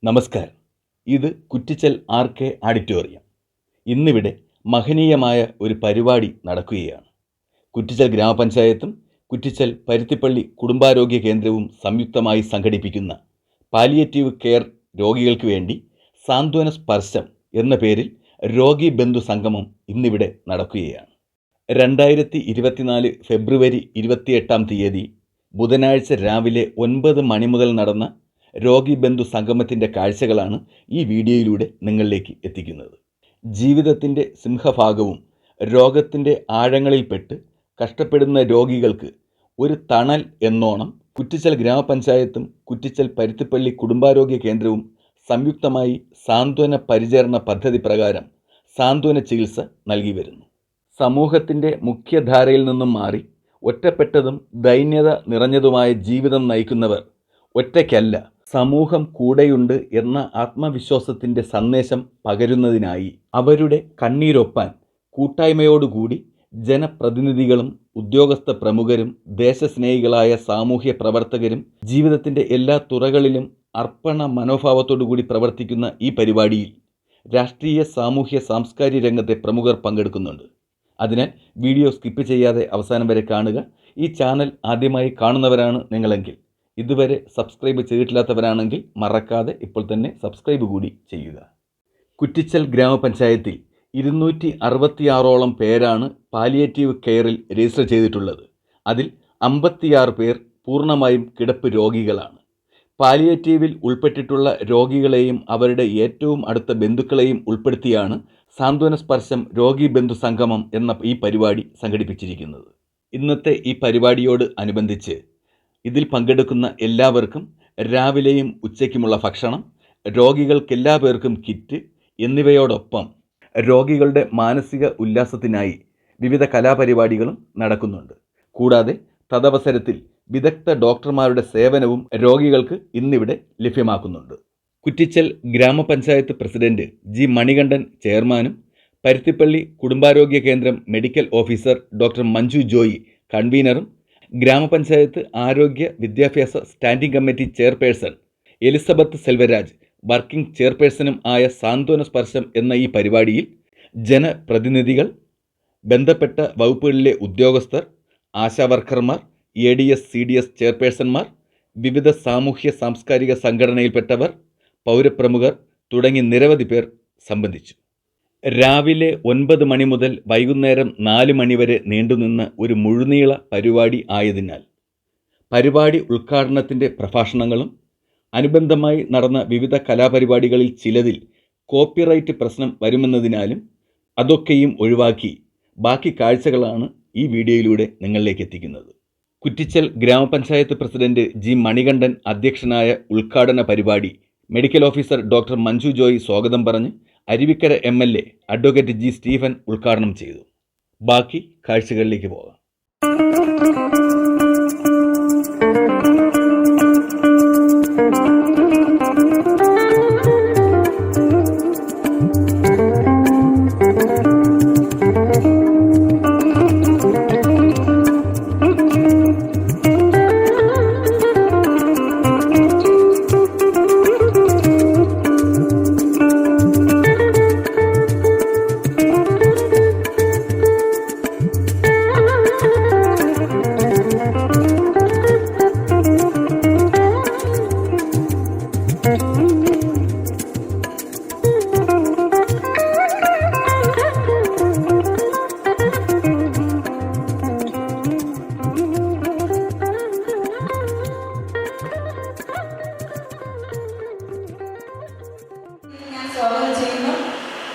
നമസ്കാരം. ഇത് Kuttichal RK auditorium. ഇന്നിവിടെ മഹനീയമായ ഒരു പരിപാടി നടക്കുകയാണ്. കുറ്റിച്ചൽ ഗ്രാമപഞ്ചായത്തും കുറ്റിച്ചൽ പരുത്തിപ്പള്ളി കുടുംബാരോഗ്യ കേന്ദ്രവും സംയുക്തമായി സംഘടിപ്പിക്കുന്ന പാലിയേറ്റീവ് കെയർ രോഗികൾക്ക് വേണ്ടി സാന്ത്വന സ്പർശം എന്ന പേരിൽ രോഗി ബന്ധു സംഗമം ഇന്നിവിടെ നടക്കുകയാണ്. 2024 ഫെബ്രുവരി 28 ബുധനാഴ്ച രാവിലെ 9 മണി മുതൽ നടന്ന രോഗി ബന്ധു സംഗമത്തിൻ്റെ കാഴ്ചകളാണ് ഈ വീഡിയോയിലൂടെ നിങ്ങളിലേക്ക് എത്തിക്കുന്നത്. ജീവിതത്തിൻ്റെ സിംഹഭാഗവും രോഗത്തിൻ്റെ ആഴങ്ങളിൽപ്പെട്ട് കഷ്ടപ്പെടുന്ന രോഗികൾക്ക് ഒരു തണൽ എന്നോണം കുറ്റിച്ചൽ ഗ്രാമപഞ്ചായത്തും കുറ്റിച്ചൽ പരുത്തിപ്പള്ളി കുടുംബാരോഗ്യ കേന്ദ്രവും സംയുക്തമായി സാന്ത്വന പരിചരണ പദ്ധതി പ്രകാരം സാന്ത്വന ചികിത്സ നൽകി വരുന്നു. സമൂഹത്തിൻ്റെ മുഖ്യധാരയിൽ നിന്നും മാറി ഒറ്റപ്പെട്ടതും ദൈന്യത നിറഞ്ഞതുമായ ജീവിതം നയിക്കുന്നവർ ഒറ്റയ്ക്കല്ല, സമൂഹം കൂടെയുണ്ട് എന്ന ആത്മവിശ്വാസത്തിൻ്റെ സന്ദേശം പകരുന്നതിനായി അവരുടെ കണ്ണീരൊപ്പാൻ കൂട്ടായ്മയോടുകൂടി ജനപ്രതിനിധികളും ഉദ്യോഗസ്ഥ പ്രമുഖരും ദേശസ്നേഹികളായ സാമൂഹ്യ പ്രവർത്തകരും ജീവിതത്തിൻ്റെ എല്ലാ തുറകളിലും അർപ്പണ മനോഭാവത്തോടുകൂടി പ്രവർത്തിക്കുന്ന ഈ പരിപാടിയിൽ രാഷ്ട്രീയ സാമൂഹ്യ സാംസ്കാരിക രംഗത്തെ പ്രമുഖർ പങ്കെടുക്കുന്നുണ്ട്. അതിനാൽ വീഡിയോ സ്കിപ്പ് ചെയ്യാതെ അവസാനം വരെ കാണുക. ഈ ചാനൽ ആദ്യമായി കാണുന്നവരാണ് നിങ്ങളെങ്കിൽ, ഇതുവരെ സബ്സ്ക്രൈബ് ചെയ്തിട്ടില്ലാത്തവരാണെങ്കിൽ മറക്കാതെ ഇപ്പോൾ തന്നെ സബ്സ്ക്രൈബ് കൂടി ചെയ്യുക. കുറ്റിച്ചൽ ഗ്രാമപഞ്ചായത്തിൽ 266ഓളം പേരാണ് പാലിയേറ്റീവ് കെയറിൽ രജിസ്റ്റർ ചെയ്തിട്ടുള്ളത്. അതിൽ 56 പേർ പൂർണ്ണമായും കിടപ്പ് രോഗികളാണ്. പാലിയേറ്റീവിൽ ഉൾപ്പെട്ടിട്ടുള്ള രോഗികളെയും അവരുടെ ഏറ്റവും അടുത്ത ബന്ധുക്കളെയും ഉൾപ്പെടുത്തിയാണ് സാന്ത്വന സ്പർശം രോഗി ബന്ധു സംഗമം എന്ന ഈ പരിപാടി സംഘടിപ്പിച്ചിരിക്കുന്നത്. ഇന്നത്തെ ഈ പരിപാടിയോട് അനുബന്ധിച്ച് ഇതിൽ പങ്കെടുക്കുന്ന എല്ലാവർക്കും രാവിലെയും ഉച്ചയ്ക്കുമുള്ള ഭക്ഷണം, രോഗികൾക്കെല്ലാ പേർക്കും കിറ്റ് എന്നിവയോടൊപ്പം രോഗികളുടെ മാനസിക ഉല്ലാസത്തിനായി വിവിധ കലാപരിപാടികളും നടക്കുന്നുണ്ട്. കൂടാതെ തദവസരത്തിൽ വിദഗ്ധ ഡോക്ടർമാരുടെ സേവനവും രോഗികൾക്ക് ഇന്നിവിടെ ലഭ്യമാക്കുന്നുണ്ട്. കുറ്റിച്ചൽ ഗ്രാമപഞ്ചായത്ത് പ്രസിഡന്റ് ജി മണികണ്ഠൻ ചെയർമാനും പരുത്തിപ്പള്ളി കുടുംബാരോഗ്യ കേന്ദ്രം medical officer doctor Manju Joy കൺവീനറും ഗ്രാമപഞ്ചായത്ത് ആരോഗ്യ വിദ്യാഭ്യാസ standing committee chairperson Elizabeth Selvaraj working ചെയർപേഴ്സണും ആയ സാന്ത്വന സ്പർശം എന്ന ഈ പരിപാടിയിൽ ജനപ്രതിനിധികൾ, ബന്ധപ്പെട്ട വകുപ്പുകളിലെ ഉദ്യോഗസ്ഥർ, ആശാവർക്കർമാർ, ADS CDS ചെയർപേഴ്സൺമാർ, വിവിധ സാമൂഹ്യ സാംസ്കാരിക സംഘടനയിൽപ്പെട്ടവർ, പൗരപ്രമുഖർ തുടങ്ങി നിരവധി പേർ സംബന്ധിച്ചു. രാവിലെ 9 മണി മുതൽ വൈകുന്നേരം 4 മണി വരെ നീണ്ടുനിന്ന ഒരു മുഴുനീള പരിപാടി ആയതിനാൽ പരിപാടി ഉദ്ഘാടനത്തിൻ്റെ പ്രഭാഷണങ്ങളും അനുബന്ധമായി നടന്ന വിവിധ കലാപരിപാടികളിൽ ചിലതിൽ കോപ്പിറൈറ്റ് പ്രശ്നം വരുമെന്നതിനാലും അതൊക്കെയും ഒഴിവാക്കി ബാക്കി കാഴ്ചകളാണ് ഈ വീഡിയോയിലൂടെ നിങ്ങളിലേക്ക് എത്തിക്കുന്നത്. കുറ്റിച്ചൽ ഗ്രാമപഞ്ചായത്ത് പ്രസിഡന്റ് ജി മണികണ്ഠൻ അധ്യക്ഷനായ ഉദ്ഘാടന പരിപാടി medical officer doctor Manju Joy സ്വാഗതം പറഞ്ഞ് Aruvikkara MLA advocate G Stephen ഉദ്ഘാടനം ചെയ്തു. ബാക്കി കാഴ്ചകളിലേക്ക് പോകാം.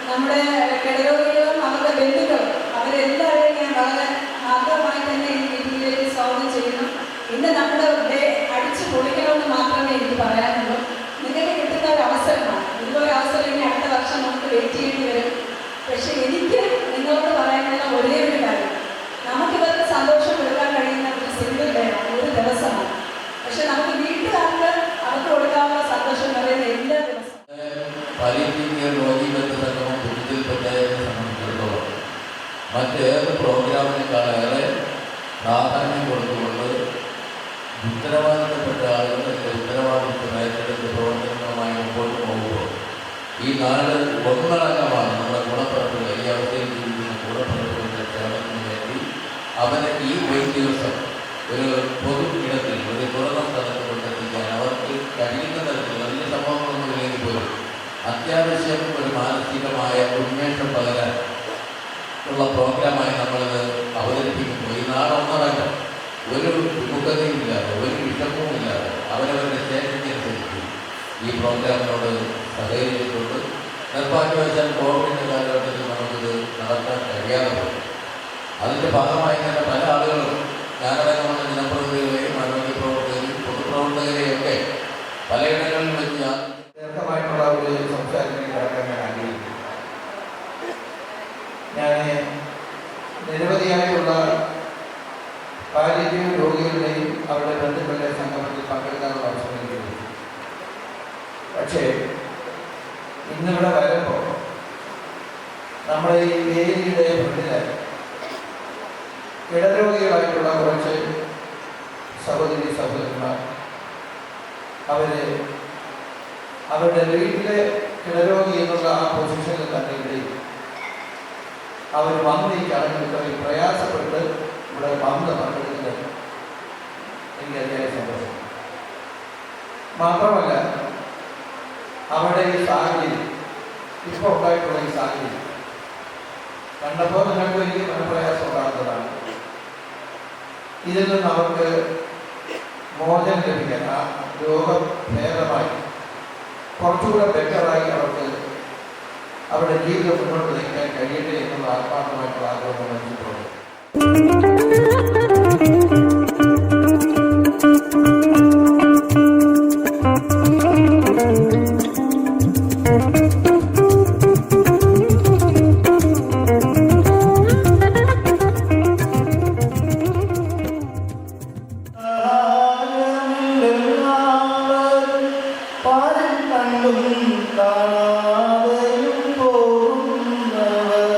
നമ്മുടെ കിടരോഗികളും അവരുടെ ബന്ധുക്കളും അവരെല്ലാവരെയും ഞാൻ വളരെ ആദ്യമായി തന്നെ ഈ രീതിയിലേക്ക് സ്വാഗതം ചെയ്യുന്നു. ഇന്ന് നമ്മുടെ ഡേ അടിച്ചു പൊളിക്കണമെന്ന് മാത്രമേ എനിക്ക് പറയാനുള്ളൂ. നിങ്ങൾക്ക് കിട്ടുന്ന ഒരു അവസരമാണ്. ഇതുപോലെ അവസരം ഇനി അടുത്ത വർഷം നമുക്ക് വെയിറ്റ് ചെയ്യേണ്ടി വരും. പക്ഷെ എനിക്ക് നിങ്ങളോട് പറയാനുള്ള ഒരേ ഒരു കാര്യം, നമുക്കിവർക്ക് സന്തോഷം കൊടുക്കാൻ കഴിയുന്ന ഒരു സിംഗിൾ ഡേ ആണ്, ഒരു ദിവസമാണ്. പക്ഷെ നമുക്ക് വീട്ടുകാർക്ക് അവർക്ക് കൊടുക്കാനുള്ള സന്തോഷം പറയുന്ന എല്ലാ ദിവസവും മറ്റേത് പ്രോഗ്രാമിനേക്കാളേറെ പ്രാധാന്യം കൊടുത്തുകൊണ്ട് ഉത്തരവാദിത്തപ്പെട്ട ആളുകൾ ഉത്തരവാദിത്തം ഏറ്റെടുത്ത് പ്രവർത്തനങ്ങളുമായി മുമ്പോട്ട് പോകുമ്പോൾ ഈ നാട് ഒന്നടങ്കമാണ് നമ്മുടെ ഗുണപ്രവർത്തകർ ഈ അവസ്ഥയിൽ ജീവിക്കുന്ന ഗുണപ്രവർത്തകരുടെ ക്ഷേമത്തിന് വേണ്ടി അവരെ ഈ ഒരു ദിവസം ഒരു പൊതു ഇടത്തിൽ ഒരു തുറന്ന സ്ഥലത്ത് കൊണ്ടെത്തിക്കാൻ അവർക്ക് കഴിയുന്ന തരത്തിൽ വലിയ സംഭവങ്ങളൊന്നും ഇല്ലെങ്കിൽ പോലും അത്യാവശ്യം ഒരു മാനസികമായ ഉന്മേഷം പകരാൻ ഉള്ള പ്രോഗ്രാമായി നമ്മളിത് അവതരിപ്പിക്കുമ്പോൾ ഈ നാട് ഒന്നടങ്കം ഒരു വിമുഖതയുമില്ലാതെ ഒരു വിഷമവും ഇല്ലാതെ അവരവരുടെ ശേഷിക്കനുസരിച്ച് ഈ പ്രോഗ്രാമിനോട് സഹകരിച്ചിട്ടുണ്ട്. നിർഭാഗ്യവശാൽ കോവിഡിൻ്റെ കാലഘട്ടത്തിൽ നമുക്കിത് നടത്താൻ കഴിയാതെ പോയി. അതിൻ്റെ ഭാഗമായി തന്നെ പല ആളുകളും ഞാനടക്കമുള്ള ജനപ്രതിനിധികളെയും ആരോഗ്യ പ്രവർത്തകരെയും പൊതുപ്രവർത്തകരെയും ഒക്കെ പലയിടങ്ങളിലും വെച്ച് ദീർഘമായിട്ടുള്ള ഒരു സംസാരത്തിലേക്ക് കടക്കാൻ ഞാൻ ആഗ്രഹിക്കുന്നു. ഞാൻ നിരവധിയായിട്ടുള്ള പാലിയേറ്റീവ് രോഗികളുടെയും അവരുടെ ബന്ധുക്കളുടെ സംഗമത്തിൽ പങ്കെടുക്കാനുള്ള അവസരം ലഭിക്കുന്നു. പക്ഷേ ഇന്നിവിടെ വരുമ്പോൾ നമ്മുടെ ഈ വേദിയുടെ മുന്നിൽ കിടരോഗികളായിട്ടുള്ള കുറച്ച് സഹോദരി സഹോദരന്മാർ അവരുടെ വീട്ടിലെ കിടരോഗി എന്നുള്ള ആ പൊസിഷനിൽ തന്നെ ഇവിടെയും അവർ വന്ന് ഈ ചടങ്ങിൽ പ്രയാസപ്പെട്ട് ഇവിടെ വന്ന് പങ്കെടുക്കുന്നത് എനിക്ക് അതിയായ സന്തോഷം. മാത്രമല്ല അവരുടെ ഈ സാഹചര്യം ഇപ്പോൾ ഉണ്ടായിട്ടുള്ള ഈ സാഹചര്യം കണ്ടപ്പോൾ നിങ്ങൾക്ക് എനിക്ക് മനപ്രയാസം ഉണ്ടാകുന്നതാണ്. ഇതിൽ നിന്ന് അവർക്ക് മോചനം ലഭിക്കാൻ ആ രോഗം ഭേദമായി കുറച്ചുകൂടെ ബെറ്ററായി അവർക്ക് അവരുടെ ജീവിതം മുന്നോട്ട് നയിക്കാൻ കഴിയട്ടെ എന്നുള്ള ആത്മാർത്ഥമായിട്ടുള്ള ആഗ്രഹം മനസ്സിലുണ്ട്. കാണാതെയും പോകുന്നവർ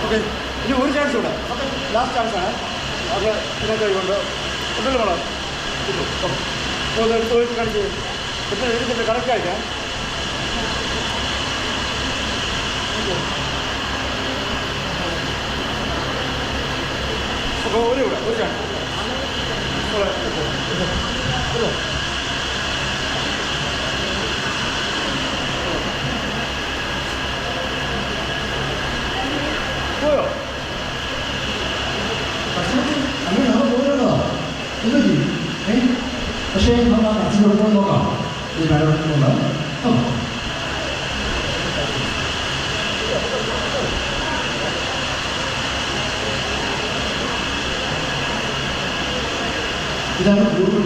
ഓക്കെ, ഇനി ഒരു ചാൻസ് കൂടെ. ഓക്കെ, ലാസ്റ്റ് ചാൻസാണ്. അത് ഇതിനൊക്കെ കഴിയുകൊണ്ട് ഒന്നല്ലേ വേണം എടുത്ത് കാണിച്ച് എടുത്തിട്ട് കറക്റ്റ് ആയിട്ടാണ്. അപ്പോൾ ഒരു ചാൻസ് പോയോ? അങ്ങനെ നമ്മൾ പോകണോ എന്തൊക്കെ പക്ഷേ നമ്മൾ അച്ഛനോട് നോക്കാം. ഈ കാലഘട്ടത്തിലുള്ള ഇതാണ് ഗ്രൂപ്പ്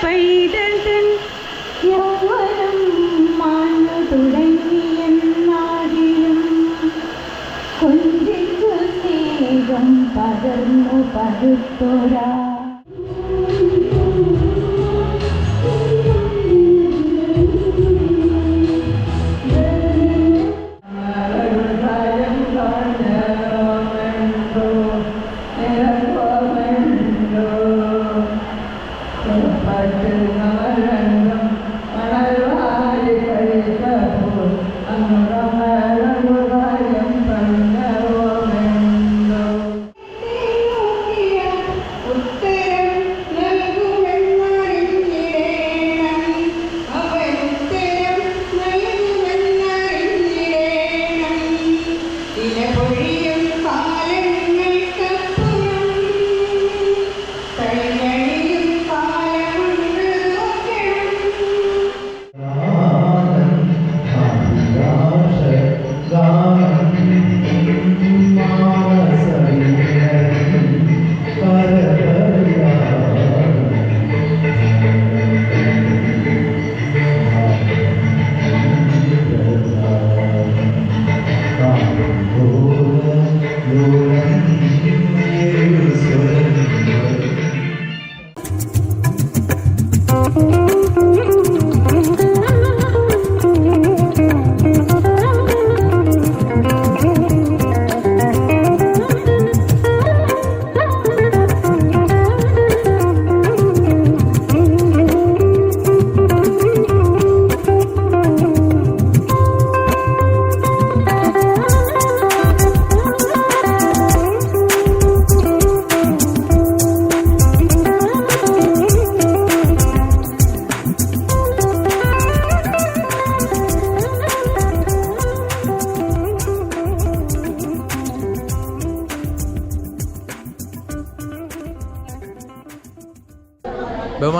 പൈതൽ യൗവനം മാഞ്ഞു തുടങ്ങിയെന്നാകിലും കൊഞ്ചിച്ചു സ്നേഹം പകർന്നു പടുത്തോരാ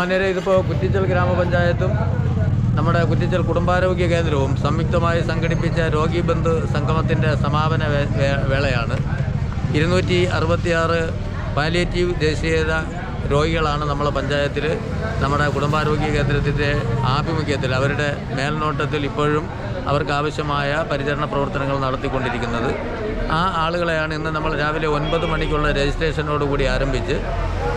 ബഹുമാന്യരെ, ഇതിപ്പോൾ കുറ്റിച്ചൽ ഗ്രാമപഞ്ചായത്തും നമ്മുടെ കുറ്റിച്ചൽ കുടുംബാരോഗ്യ കേന്ദ്രവും സംയുക്തമായി സംഘടിപ്പിച്ച രോഗി ബന്ധു സംഗമത്തിൻ്റെ സമാപന വേളയാണ്. 266 പാലിയേറ്റീവ് ദേശീയത രോഗികളാണ് നമ്മളെ പഞ്ചായത്തിൽ നമ്മുടെ കുടുംബാരോഗ്യ കേന്ദ്രത്തിൻ്റെ ആഭിമുഖ്യത്തിൽ അവരുടെ മേൽനോട്ടത്തിൽ ഇപ്പോഴും അവർക്ക് ആവശ്യമായ പരിചരണ പ്രവർത്തനങ്ങൾ നടത്തിക്കൊണ്ടിരിക്കുന്നത്. ആ ആളുകളെയാണ് ഇന്ന് നമ്മൾ രാവിലെ 9 മണിക്കുള്ള രജിസ്ട്രേഷനോടുകൂടി ആരംഭിച്ച്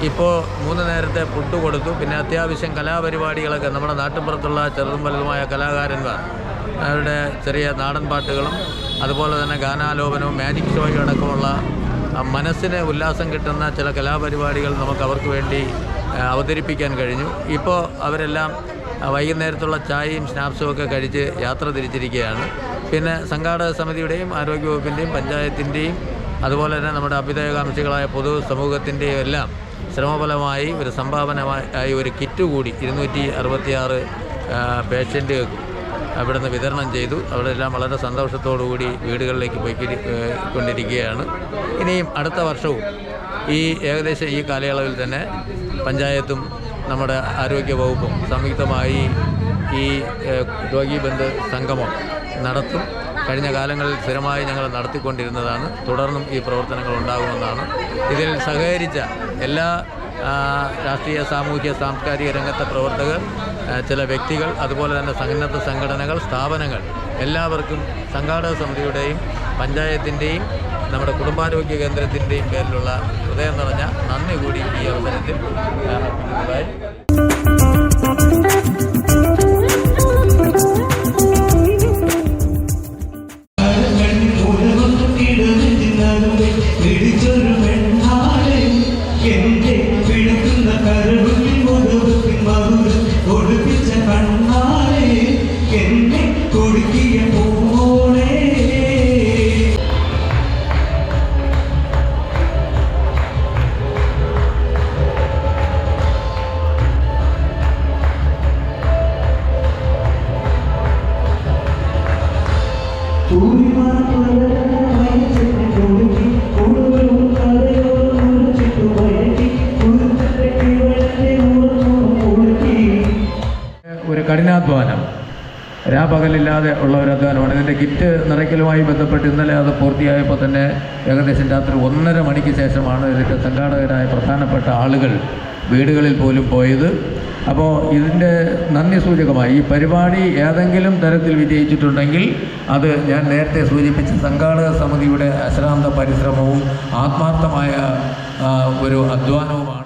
ഇപ്പോൾ 3 നേരത്തെ ഫുഡ് കൊടുത്തു. പിന്നെ അത്യാവശ്യം കലാപരിപാടികളൊക്കെ നമ്മുടെ നാട്ടിൻപുറത്തുള്ള ചെറുതും വലുതുമായ കലാകാരന്മാർ അവരുടെ ചെറിയ നാടൻ പാട്ടുകളും അതുപോലെ തന്നെ ഗാനാലോപനവും മാജിക് ഷോയും അടക്കമുള്ള മനസ്സിന് ഉല്ലാസം കിട്ടുന്ന ചില കലാപരിപാടികൾ നമുക്ക് അവർക്ക് വേണ്ടി അവതരിപ്പിക്കാൻ കഴിഞ്ഞു. ഇപ്പോൾ അവരെല്ലാം വൈകുന്നേരത്തുള്ള ചായയും സ്നാക്സും ഒക്കെ കഴിച്ച് യാത്ര തിരിച്ചിരിക്കുകയാണ്. പിന്നെ സംഘാടക സമിതിയുടെയും ആരോഗ്യവകുപ്പിൻ്റെയും പഞ്ചായത്തിൻ്റെയും അതുപോലെ തന്നെ നമ്മുടെ അഭ്യുദയകാംക്ഷികളായ പൊതു സമൂഹത്തിൻ്റെയും എല്ലാം ശ്രമഫലമായി ഒരു സംഭാവനയായി ഒരു കിറ്റ് കൂടി 266 പേഷ്യൻ്റ് അവിടുന്ന് വിതരണം ചെയ്തു. അവരെല്ലാം വളരെ സന്തോഷത്തോടുകൂടി വീടുകളിലേക്ക് പോയിക്കൊണ്ടിരിക്കുകയാണ്. ഇനിയും അടുത്ത വർഷവും ഏകദേശം ഈ കാലയളവിൽ തന്നെ പഞ്ചായത്തും നമ്മുടെ ആരോഗ്യ വകുപ്പും സംയുക്തമായി ഈ രോഗി ബന്ധു സംഗമം നടത്തും. കഴിഞ്ഞ കാലങ്ങളിൽ സ്ഥിരമായി ഞങ്ങൾ നടത്തിക്കൊണ്ടിരുന്നതാണ്. തുടർന്നും ഈ പ്രവർത്തനങ്ങൾ ഉണ്ടാകുമെന്നാണ്. ഇതിൽ സഹകരിച്ച എല്ലാ രാഷ്ട്രീയ, സാമൂഹ്യ, സാംസ്കാരിക രംഗത്തെ പ്രവർത്തകർ, ചില വ്യക്തികൾ, അതുപോലെ തന്നെ സന്നദ്ധ സംഘടനകൾ, സ്ഥാപനങ്ങൾ എല്ലാവർക്കും സംഘാടക സമിതിയുടെയും പഞ്ചായത്തിൻ്റെയും നമ്മുടെ കുടുംബാരോഗ്യ കേന്ദ്രത്തിൻ്റെയും പേരിലുള്ള ഹൃദയം നിറഞ്ഞ നന്ദി കൂടി ഈ അവസരത്തിൽ അർപ്പിക്കുന്നതായി. ഒരു കഠിനാധ്വാനം, രാപകലില്ലാതെ ഉള്ള ഒരു അധ്വാനമാണ്. ഇതിൻ്റെ കിറ്റ് നിറയ്ക്കലുമായി ബന്ധപ്പെട്ട് ഇന്നലെ അത് പൂർത്തിയായപ്പോൾ തന്നെ ഏകദേശം രാത്രി 1:30 മണിക്ക് ശേഷമാണ് ഇതിൻ്റെ സംഘാടകരായ പ്രധാനപ്പെട്ട ആളുകൾ വീടുകളിൽ പോലും പോയത്. അപ്പോൾ ഇതിൻ്റെ നന്ദി സൂചകമായി ഈ പരിപാടി ഏതെങ്കിലും തരത്തിൽ വിജയിച്ചിട്ടുണ്ടെങ്കിൽ അത് ഞാൻ നേരത്തെ സൂചിപ്പിച്ച സംഘാടക സമിതിയുടെ അശ്രാന്ത പരിശ്രമവും ആത്മാർത്ഥമായ ഒരു അധ്വാനവുമാണ്.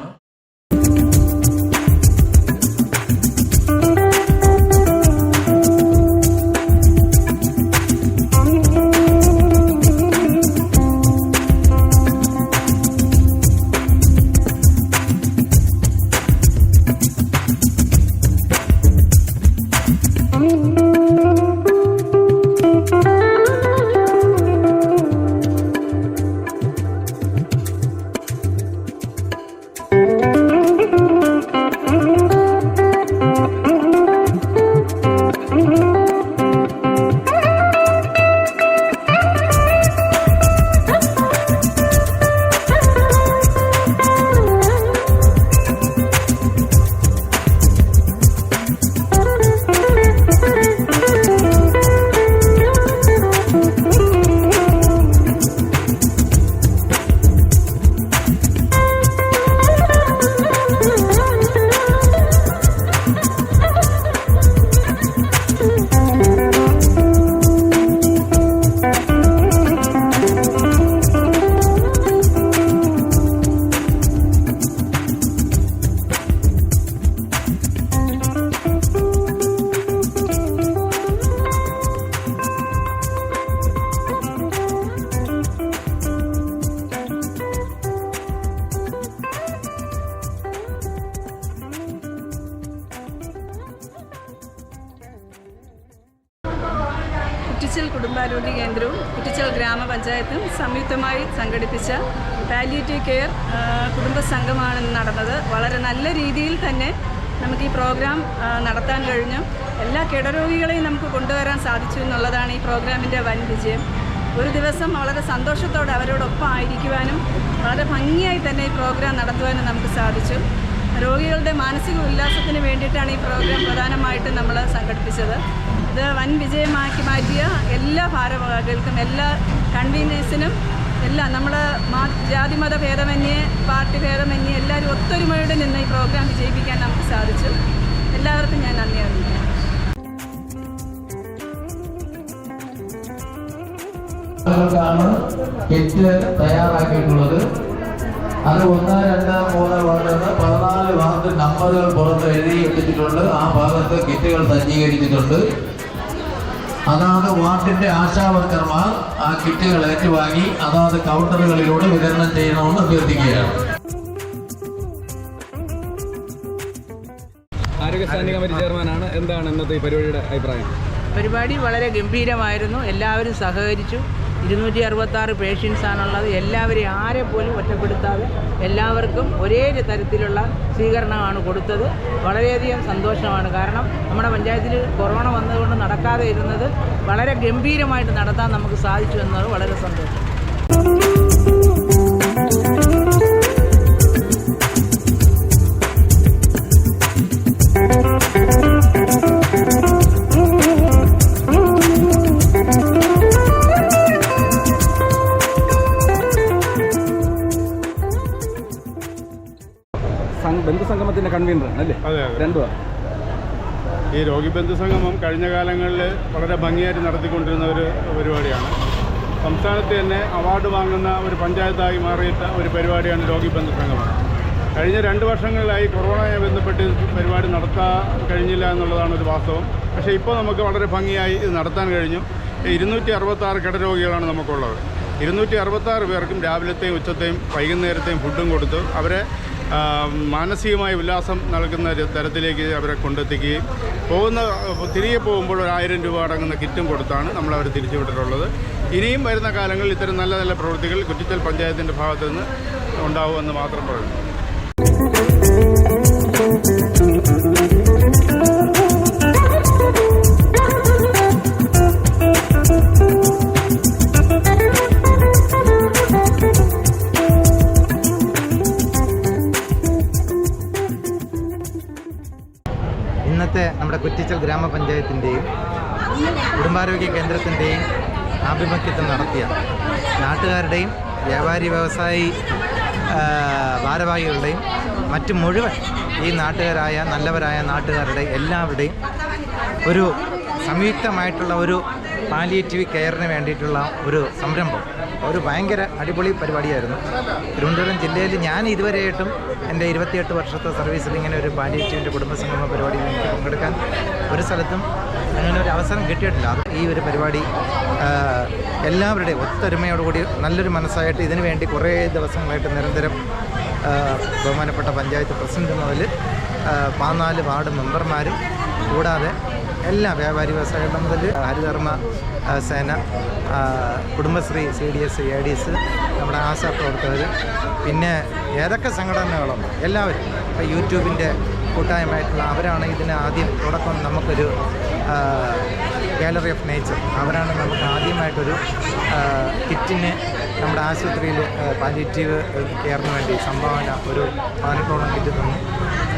കുറ്റിച്ചൽ കുടുംബാരോഗ്യ കേന്ദ്രവും കുറ്റിച്ചൽ ഗ്രാമപഞ്ചായത്തും സംയുക്തമായി സംഘടിപ്പിച്ച പാലിയേറ്റീവ് കെയർ കുടുംബ സംഘമാണ് നടന്നത്. വളരെ നല്ല രീതിയിൽ തന്നെ നമുക്ക് ഈ പ്രോഗ്രാം നടത്താൻ കഴിഞ്ഞു. എല്ലാ കിടരോഗികളെയും നമുക്ക് കൊണ്ടുവരാൻ സാധിച്ചു എന്നുള്ളതാണ് ഈ പ്രോഗ്രാമിൻ്റെ വൻ വിജയം. ഒരു ദിവസം വളരെ സന്തോഷത്തോടെ അവരോടൊപ്പം ആയിരിക്കുവാനും വളരെ ഭംഗിയായി തന്നെ ഈ പ്രോഗ്രാം നടത്തുവാനും നമുക്ക് സാധിച്ചു. രോഗികളുടെ മാനസിക ഉല്ലാസത്തിന് വേണ്ടിയിട്ടാണ് ഈ പ്രോഗ്രാം പ്രധാനമായിട്ടും നമ്മൾ സംഘടിപ്പിച്ചത്. ഇത് വൻ വിജയമാക്കി മാറ്റിയ എല്ലാ ഭാരവാഹികൾക്കും, എല്ലാ കൺവീനേഴ്സിനും എല്ലാം നമ്മൾ ജാതിമത ഭേദമന്യേ, പാർട്ടി ഭേദമന്യേ എല്ലാവരും ഒത്തൊരുമയോടെ നിന്ന് ഈ പ്രോഗ്രാം വിജയിപ്പിക്കാൻ നമുക്ക് സാധിച്ചു. എല്ലാവർക്കും ഞാൻ നന്ദി അറിയിക്കുന്നു. ാണ് കിറ്റ് തയ്യാറാക്കിയിട്ടുള്ളത്. അത് 1, 2, 3 വാർഡെന്ന് 14 വാർഡ് നമ്പറുകൾ പുറത്ത് എഴുതി എത്തിച്ചിട്ടുണ്ട്. ആ ഭാഗത്ത് കിറ്റുകൾ സജ്ജീകരിച്ചിട്ടുണ്ട്. അതാത് വാർഡിന്റെ ആശാവർക്കർമാർ ആ കിറ്റുകൾ ഏറ്റുവാങ്ങി അതാത് കൗണ്ടറുകളിലൂടെ വിതരണം ചെയ്യണമെന്ന് അഭ്യർത്ഥിക്കുകയാണ്. ആരോഗ്യ സ്റ്റാൻഡിംഗ് കമ്മിറ്റി ചെയർമാനാണ്. എന്താണ് ഇന്നത്തെ ഈ പരിപാടിയുടെ അഭിപ്രായം? പരിപാടി വളരെ ഗംഭീരമായിരുന്നു. എല്ലാവരും സഹകരിച്ചു. 266 പേഷ്യൻസാണുള്ളത്. എല്ലാവരെയും ആരെപ്പോലും ഒറ്റപ്പെടുത്താതെ എല്ലാവർക്കും ഒരേ തരത്തിലുള്ള സ്വീകരണമാണ് കൊടുത്തത്. വളരെയധികം സന്തോഷമാണ്. കാരണം നമ്മുടെ പഞ്ചായത്തിൽ കൊറോണ വന്നതുകൊണ്ട് നടക്കാതെ ഇരുന്നത് വളരെ ഗംഭീരമായിട്ട് നടത്താൻ നമുക്ക് സാധിച്ചു എന്നത് വളരെ സന്തോഷം. ബന്ധുസംഗമത്തിൻ്റെ കൺവീനറാണ് അല്ലേ? അതെ. രണ്ടുമാണ്. ഈ രോഗി ബന്ധുസംഗമം കഴിഞ്ഞ കാലങ്ങളിൽ വളരെ ഭംഗിയായിട്ട് നടത്തിക്കൊണ്ടിരുന്ന ഒരു പരിപാടിയാണ്. സംസ്ഥാനത്ത് തന്നെ അവാർഡ് വാങ്ങുന്ന ഒരു പഞ്ചായത്തായി മാറിയിട്ട ഒരു പരിപാടിയാണ് രോഗി ബന്ധുസംഗമം. കഴിഞ്ഞ 2 വർഷങ്ങളിലായി കൊറോണയെ ബന്ധപ്പെട്ട് പരിപാടി നടത്താൻ കഴിഞ്ഞില്ല എന്നുള്ളതാണ് ഒരു വാസ്തവം. പക്ഷേ ഇപ്പോൾ നമുക്ക് വളരെ ഭംഗിയായി ഇത് നടത്താൻ കഴിഞ്ഞു. 266 കിടരോഗികളാണ് നമുക്കുള്ളത്. 266 പേർക്കും രാവിലത്തെയും ഉച്ചത്തെയും വൈകുന്നേരത്തെയും ഫുഡും കൊടുത്ത് അവരെ മാനസികമായ ഉല്ലാസം നൽകുന്ന തരത്തിലേക്ക് അവരെ കൊണ്ടെത്തിക്കുകയും തിരികെ പോകുമ്പോൾ 1000 രൂപ അടങ്ങുന്ന കിറ്റും കൊടുത്താണ് നമ്മൾ അവരെ തിരിച്ചുവിട്ടിട്ടുള്ളത്. ഇനിയും വരുന്ന കാലങ്ങളിൽ ഇത്തരം നല്ല നല്ല പ്രവൃത്തികൾ കുറ്റിച്ചൽ പഞ്ചായത്തിൻ്റെ ഭാഗത്തു നിന്ന് ഉണ്ടാവുമെന്ന് മാത്രം പറയുന്നു. ഇന്നത്തെ നമ്മുടെ കുറ്റിച്ചൽ ഗ്രാമപഞ്ചായത്തിൻ്റെയും കുടുംബാരോഗ്യ കേന്ദ്രത്തിൻ്റെയും ആഭിമുഖ്യത്തിൽ നടത്തിയ നാട്ടുകാരുടെയും വ്യാപാരി വ്യവസായി ഭാരവാഹികളുടെയും മറ്റ് മുഴുവൻ ഈ നാട്ടുകാരായ നല്ലവരായ നാട്ടുകാരുടെ എല്ലാവരുടെയും ഒരു സംയുക്തമായിട്ടുള്ള ഒരു പാലിയേറ്റീവ് കെയറിന് വേണ്ടിയിട്ടുള്ള ഒരു സംരംഭം, ഒരു ഭയങ്കര അടിപൊളി പരിപാടിയായിരുന്നു. തിരുവനന്തപുരം ജില്ലയിൽ ഞാൻ ഇതുവരെയായിട്ടും എൻ്റെ 28 വർഷത്തെ സർവീസിൽ ഇങ്ങനെ ഒരു പാലിയേറ്റീവിൻ്റെ കുടുംബസംഗമ പരിപാടിയിൽ എനിക്ക് പങ്കെടുക്കാൻ ഒരു സ്ഥലത്തും അങ്ങനെ ഒരു അവസരം കിട്ടിയിട്ടില്ല. അത് ഈ ഒരു പരിപാടി എല്ലാവരുടെയും ഒത്തൊരുമയോടുകൂടി നല്ലൊരു മനസ്സായിട്ട് ഇതിനു വേണ്ടി കുറേ ദിവസങ്ങളായിട്ട് നിരന്തരം ബഹുമാനപ്പെട്ട പഞ്ചായത്ത് പ്രസിഡന്റ് മുതൽ 14 വാർഡ് മെമ്പർമാരും കൂടാതെ എല്ലാ വ്യാപാരി വ്യവസായികളും മുതൽ ഹരിതകർമ്മ സേന, കുടുംബശ്രീ, CDS, ADS, നമ്മുടെ ആശാ പ്രവർത്തകർ, പിന്നെ ഏതൊക്കെ സംഘടനകളുണ്ട് എല്ലാവരും, ഇപ്പോൾ യൂട്യൂബിൻ്റെ കൂട്ടായ്മയായിട്ടുള്ള അവരാണ് ഇതിന് ആദ്യം തുടക്കം. നമുക്കൊരു ഗാലറി ഓഫ് നേച്ചർ അവരാണ് നമുക്ക് ആദ്യമായിട്ടൊരു കിറ്റിന് നമ്മുടെ ആശുപത്രിയിൽ പാലിയേറ്റീവ് കെയറിന് വേണ്ടി സംഭാവന ഒരു 18ഓളം കിറ്റ് തന്നു.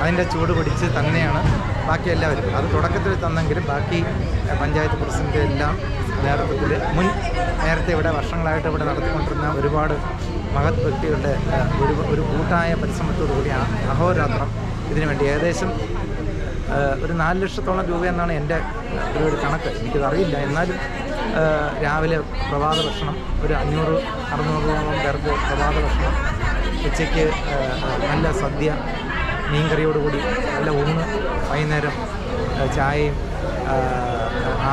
അതിൻ്റെ ചൂട് പിടിച്ച് തന്നെയാണ് ബാക്കി എല്ലാവരും. അത് തുടക്കത്തിൽ തന്നെങ്കിലും ബാക്കി പഞ്ചായത്ത് പ്രസിഡന്റ് എല്ലാം നേതൃത്വത്തിൽ നേരത്തെ ഇവിടെ വർഷങ്ങളായിട്ട് ഇവിടെ നടത്തിക്കൊണ്ടിരുന്ന ഒരുപാട് മഹത് വ്യക്തികളുടെ ഒരു കൂട്ടായ പരിശ്രമത്തോടു കൂടി അഹോരാത്രം ഇതിനു വേണ്ടി ഏകദേശം ഒരു 4 ലക്ഷത്തോളം രൂപ എന്നാണ് എൻ്റെ ഒരു കണക്ക്. എനിക്കതറിയില്ല. എന്നാലും രാവിലെ പ്രഭാത ഭക്ഷണം ഒരു 500-600ഓളം പേർക്ക് പ്രഭാത ഭക്ഷണം, ഉച്ചയ്ക്ക് നല്ല സദ്യ മീൻകറിയോടുകൂടി നല്ല ഊണ്, വൈകുന്നേരം ചായയും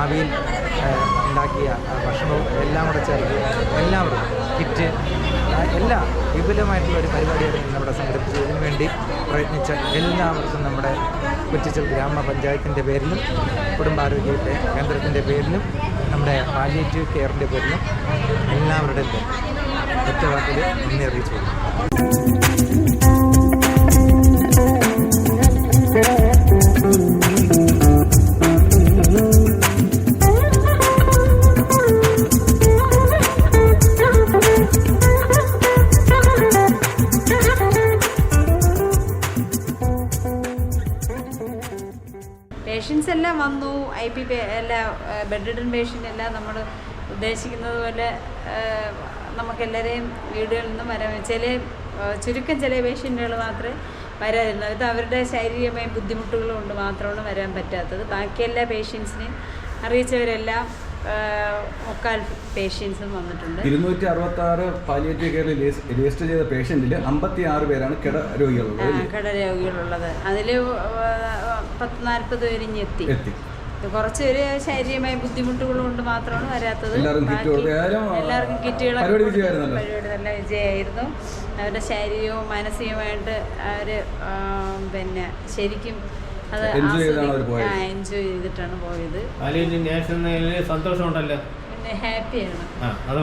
ആവിയിൽ ഉണ്ടാക്കിയ ഭക്ഷണവും എല്ലാം കൂടെ ചേർത്ത് എല്ലാവരും കിറ്റ് എല്ലാ വിപുലമായിട്ടുള്ള ഒരു പരിപാടിയായിരുന്നു ഇവിടെ സംഘടിപ്പിച്ചത്. ഇതിനു വേണ്ടി പ്രയത്നിച്ച എല്ലാവർക്കും നമ്മുടെ കുറ്റിച്ചൽ ഗ്രാമപഞ്ചായത്തിൻ്റെ പേരിലും കുടുംബാരോഗ്യ കേന്ദ്രത്തിൻ്റെ പേരിലും നമ്മുടെ പാലിയേറ്റീവ് കെയറിൻ്റെ പേരിലും എല്ലാവരുടെയും ഒറ്റവാക്കിൽ നന്ദി അറിയിച്ചു. ബെഡ് റിഡൻ പേഷ്യൻ്റ് എല്ലാം നമ്മൾ ഉദ്ദേശിക്കുന്നത് പോലെ നമുക്കെല്ലാവരെയും വീടുകളിൽ നിന്നും വരാൻ ചുരുക്കം ചില പേഷ്യൻറ്റുകൾ മാത്രമേ വരാതിരുന്നത്. അത് അവരുടെ ശാരീരികമായ ബുദ്ധിമുട്ടുകൾ കൊണ്ട് മാത്രമാണ് വരാൻ പറ്റാത്തത്. ബാക്കി എല്ലാ പേഷ്യൻസിനെയും അറിയിച്ചവരെല്ലാം മുക്കാൽ പേഷ്യൻസും വന്നിട്ടുണ്ട്. 266 പാലിയേറ്റീവ് കെയറിൽ രജിസ്റ്റർ ചെയ്ത പേഷ്യൻറ്റിൽ 56 പേരാണ് കിടരോഗികളുള്ളത്. അതിൽ 10-40 പേര് എത്തി. കുറച്ച് പേര് ശാരീരികമായ ബുദ്ധിമുട്ടുകൾ കൊണ്ട് മാത്രമാണ് വരാത്തത്. എല്ലാവർക്കും കിറ്റുകളൊക്കെ പരിപാടി നല്ല വിജയമായിരുന്നു. അവരുടെ ശാരീരികവും മാനസികമായിട്ട് അവർ ശരിക്കും അത് എൻജോയ് ചെയ്തിട്ടാണ് പോയത്. സന്തോഷമുണ്ടല്ലോ, പിന്നെ ഹാപ്പിയാണ്. അത്